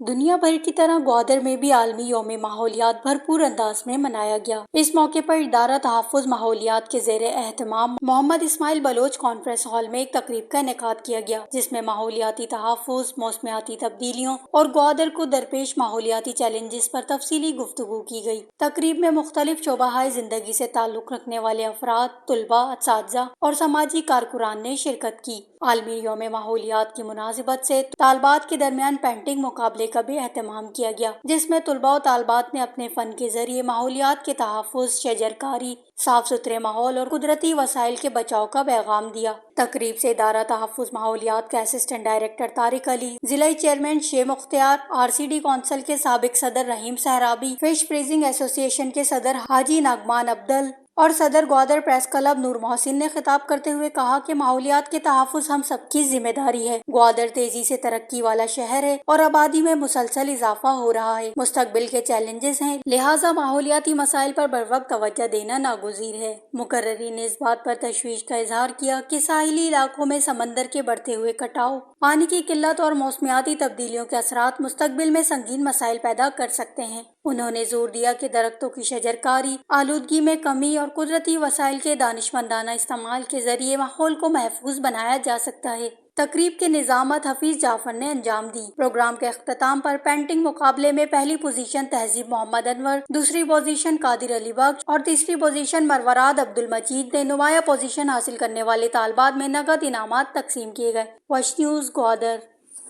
دنیا بھر کی طرح گوادر میں بھی عالمی یوم ماحولیات بھرپور انداز میں منایا گیا۔ اس موقع پر ادارہ تحفظ ماحولیات کے زیر اہتمام محمد اسماعیل بلوچ کانفرنس ہال میں ایک تقریب کا انعقاد کیا گیا، جس میں ماحولیاتی تحفظ، موسمیاتی تبدیلیوں اور گوادر کو درپیش ماحولیاتی چیلنجز پر تفصیلی گفتگو کی گئی۔ تقریب میں مختلف شعبۂ زندگی سے تعلق رکھنے والے افراد، طلباء، اساتذہ اور سماجی کارکنان نے شرکت کی۔ عالمی یوم ماحولیات کی مناسبت سے طالبات کے درمیان پینٹنگ مقابلے کا بھی اہتمام کیا گیا، جس میں طلباء و طالبات نے اپنے فن کے ذریعے ماحولیات کے تحفظ، شجرکاری، صاف ستھرے ماحول اور قدرتی وسائل کے بچاؤ کا پیغام دیا۔ تقریب سے ادارہ تحفظ ماحولیات کے اسسٹنٹ ڈائریکٹر طارق علی، ضلعی چیئرمین شیخ مختار، RCD کونسل کے سابق صدر رحیم سہرابی، فش فریزنگ ایسوسی ایشن کے صدر حاجی نعمان افضل اور صدر گوادر پریس کلب نور محسن نے خطاب کرتے ہوئے کہا کہ ماحولیات کے تحفظ ہم سب کی ذمہ داری ہے۔ گوادر تیزی سے ترقی والا شہر ہے اور آبادی میں مسلسل اضافہ ہو رہا ہے، مستقبل کے چیلنجز ہیں، لہٰذا ماحولیاتی مسائل پر بروقت توجہ دینا ناگزیر ہے۔ مقررین نے اس بات پر تشویش کا اظہار کیا کہ ساحلی علاقوں میں سمندر کے بڑھتے ہوئے کٹاؤ، پانی کی قلت اور موسمیاتی تبدیلیوں کے اثرات مستقبل میں سنگین مسائل پیدا کر سکتے ہیں۔ انہوں نے زور دیا کہ درختوں کی شجرکاری، آلودگی میں کمی اور قدرتی وسائل کے دانشمندانہ استعمال کے ذریعے ماحول کو محفوظ بنایا جا سکتا ہے۔ تقریب کی نظامت حفیظ جعفر نے انجام دی۔ پروگرام کے اختتام پر پینٹنگ مقابلے میں پہلی پوزیشن تہذیب محمد انور، دوسری پوزیشن قادر علی بخش اور تیسری پوزیشن مروارید عبدالمجید نے نمایاں پوزیشن حاصل کرنے والے طالبات میں نقد انعامات تقسیم کیے گئے۔ وش نیوز گوادر۔